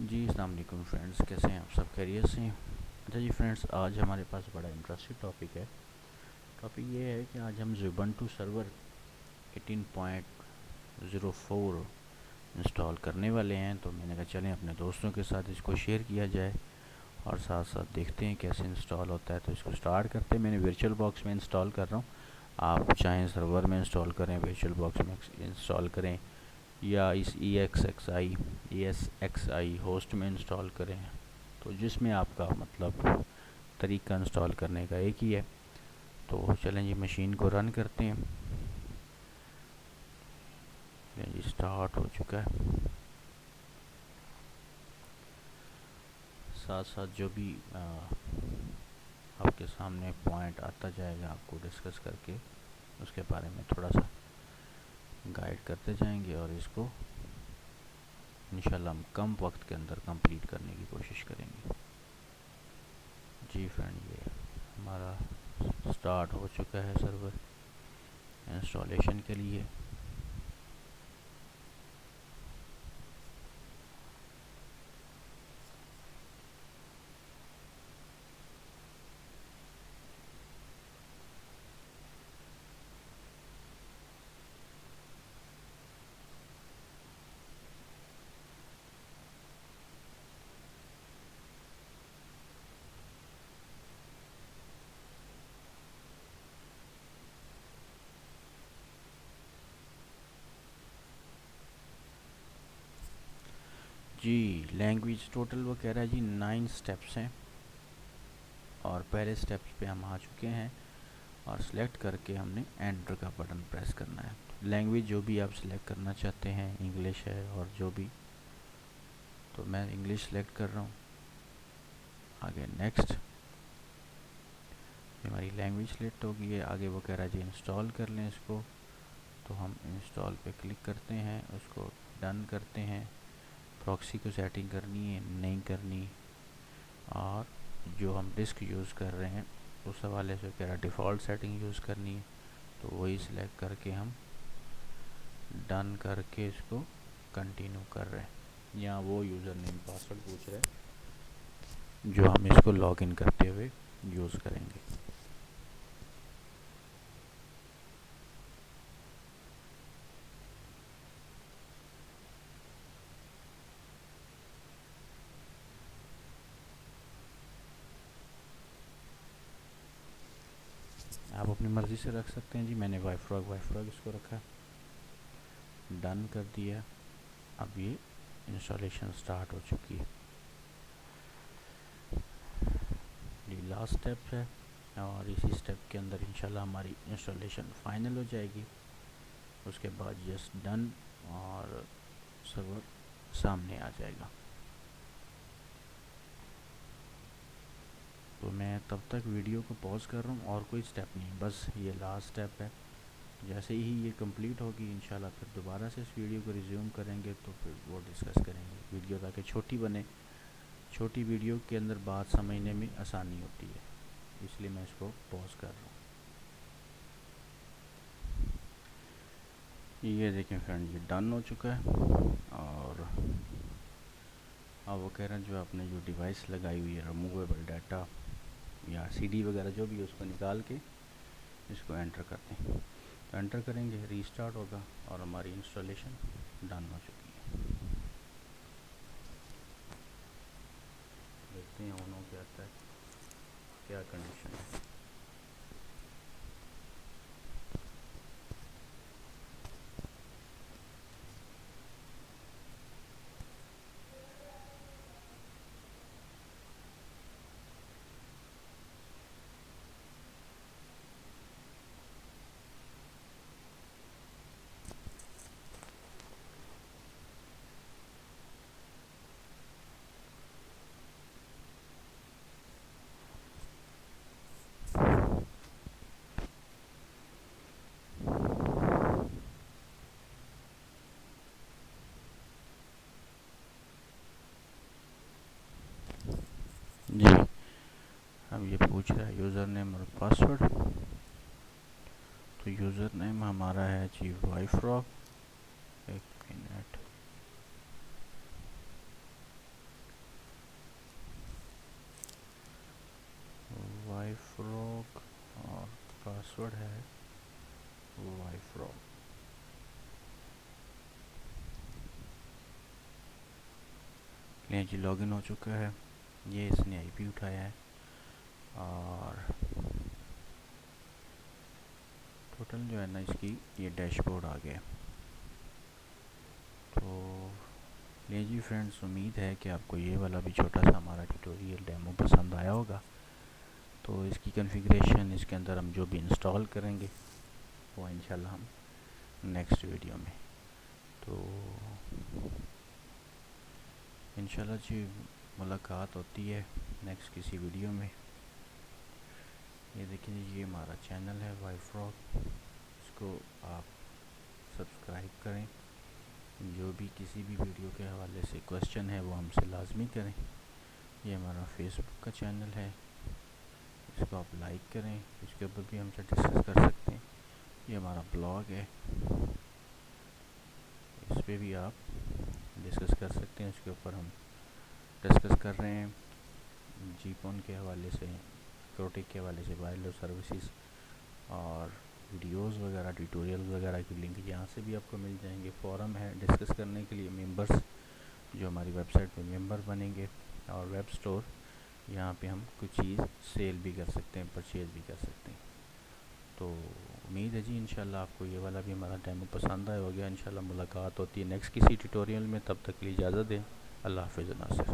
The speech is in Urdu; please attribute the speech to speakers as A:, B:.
A: جی السلام علیکم فرینڈس، کیسے ہیں آپ؟ سب خیریت سے ہیں؟ اچھا جی فرینڈس، آج ہمارے پاس بڑا انٹرسٹنگ ٹاپک ہے۔ ٹاپک یہ ہے کہ آج ہم زوبنٹو سرور 18.04 انسٹال کرنے والے ہیں، تو میں نے کہا چلیں اپنے دوستوں کے ساتھ اس کو شیئر کیا جائے اور ساتھ ساتھ دیکھتے ہیں کیسے انسٹال ہوتا ہے۔ تو اس کو سٹارٹ کرتے ہیں۔ میں نے ورچوئل باکس میں انسٹال کر رہا ہوں، آپ چاہیں سرور میں انسٹال کریں، ورچوئل باکس میں انسٹال کریں، یا اس ای ایس ایکس آئی ہوسٹ میں انسٹال کریں، تو جس میں آپ کا مطلب طریقہ انسٹال کرنے کا ایک ہی ہے۔ تو چلیں جی مشین کو رن کرتے ہیں۔ جی اسٹارٹ ہو چکا ہے۔ ساتھ ساتھ جو بھی آپ کے سامنے پوائنٹ آتا جائے گا، آپ کو ڈسکس کر کے اس کے بارے میں تھوڑا سا گائیڈ کرتے جائیں گے، اور اس کو انشاءاللہ ہم کم وقت کے اندر کمپلیٹ کرنے کی کوشش کریں گے۔ جی فرینڈ، یہ ہمارا سٹارٹ ہو چکا ہے سرور انسٹالیشن کے لیے۔ جی لینگویج ٹوٹل وہ کہہ رہا ہے جی 9 سٹیپس ہیں، اور پہلے سٹیپس پہ ہم آ چکے ہیں، اور سلیکٹ کر کے ہم نے انٹر کا بٹن پریس کرنا ہے۔ لینگویج جو بھی آپ سلیکٹ کرنا چاہتے ہیں، انگلش ہے اور جو بھی، تو میں انگلش سلیکٹ کر رہا ہوں۔ آگے نیکسٹ، ہماری لینگویج سلیکٹ ہو گئی ہے۔ آگے وہ کہہ رہا ہے جی انسٹال کر لیں اس کو، تو ہم انسٹال پہ کلک کرتے ہیں، اس کو ڈن کرتے ہیں۔ پراکسی کو سیٹنگ کرنی ہے نہیں کرنی، اور جو ہم ڈسک یوز کر رہے ہیں اس حوالے سے کہہ رہا ہے ڈیفالٹ سیٹنگ یوز کرنی ہے، تو وہی سلیکٹ کر کے ہم ڈن کر کے اس کو کنٹینیو کر رہے ہیں۔ یہاں وہ یوزر نیم پاسورڈ پوچھ رہے ہیں جو ہم اس کو لاگ ان کرتے ہوئے یوز کریں گے۔ آپ اپنی مرضی سے رکھ سکتے ہیں جی، میں نے وائی فراگ اس کو رکھا، ڈن کر دیا۔ اب یہ انسٹالیشن سٹارٹ ہو چکی ہے۔ یہ لاسٹ سٹیپ ہے، اور اسی سٹیپ کے اندر انشاءاللہ ہماری انسٹالیشن فائنل ہو جائے گی۔ اس کے بعد یس ڈن، اور سرور سامنے آ جائے گا۔ تو میں تب تک ویڈیو کو پاز کر رہا ہوں، اور کوئی سٹیپ نہیں، بس یہ لاسٹ سٹیپ ہے۔ جیسے ہی یہ کمپلیٹ ہوگی انشاءاللہ پھر دوبارہ سے اس ویڈیو کو ریزیوم کریں گے، تو پھر وہ ڈسکس کریں گے ویڈیو، تاکہ چھوٹی بنے۔ چھوٹی ویڈیو کے اندر بات سمجھنے میں آسانی ہوتی ہے، اس لیے میں اس کو پاز کر رہا ہوں۔ یہ دیکھیں فرینڈ، یہ ڈن ہو چکا ہے، اور اب وہ کہہ رہے ہیں جو آپ نے جو ڈیوائس لگائی ہوئی ہے ریموویبل ڈیٹا یا سی ڈی وغیرہ جو بھی، اس کو نکال کے اس کو انٹر کرتے ہیں۔ تو انٹر کریں گے، ریسٹارٹ ہوگا، اور ہماری انسٹالیشن ڈن ہو چکی ہے۔ دیکھتے ہیں آن ہو کے آتا ہے کیا کنڈیشن ہے۔ جی اب یہ پوچھ رہا ہے یوزر نیم اور پاسورڈ، تو یوزر نیم ہمارا ہے جی وائی فراگ۔ ایک منٹ، پاسورڈ ہے وائی فراگ. لیں جی لاگ ان ہو چکا ہے. یہ اس نے آئی پی اٹھایا ہے اور ٹوٹل جو ہے نا اس کی یہ ڈیش بورڈ آ گیا. تو لیں جی فرینڈس، امید ہے کہ آپ کو یہ والا بھی چھوٹا سا ہمارا ٹیوٹوریل ڈیمو پسند آیا ہوگا. تو اس کی کنفیگریشن، اس کے اندر ہم جو بھی انسٹال کریں گے وہ انشاءاللہ ہم نیکسٹ ویڈیو میں. تو انشاءاللہ جی ملاقات ہوتی ہے نیکسٹ کسی ویڈیو میں. یہ دیکھیں جی، یہ ہمارا چینل ہے وائی فراگ. اس کو آپ سبسکرائب کریں. جو بھی کسی بھی ویڈیو کے حوالے سے کویسچن ہے وہ ہم سے لازمی کریں. یہ ہمارا فیس بک کا چینل ہے، اس کو آپ لائک کریں، اس کے اوپر بھی ہم سے ڈسکس کر سکتے ہیں. یہ ہمارا بلاگ ہے، اس پہ بھی آپ ڈسکس کر سکتے ہیں. اس کے اوپر ہم ڈسکس کر رہے ہیں جی پون کے حوالے سے، روٹک کے حوالے سے، وائرلیس سروسز اور ویڈیوز وغیرہ، ٹیوٹوریلز وغیرہ کی لنک یہاں سے بھی آپ کو مل جائیں گے. فورم ہے ڈسکس کرنے کے لیے، ممبرس جو ہماری ویب سائٹ پہ ممبر بنیں گے، اور ویب سٹور یہاں پہ ہم کچھ چیز سیل بھی کر سکتے ہیں، پرچیز بھی کر سکتے ہیں. تو امید ہے جی انشاءاللہ آپ کو یہ والا بھی ہمارا ڈیمو پسند آیا ہو گیا. انشاءاللہ ملاقات ہوتی ہے نیکسٹ کسی ٹیوٹوریل میں. تب تک کے لیے اجازت دیں. اللہ حافظ ناصر.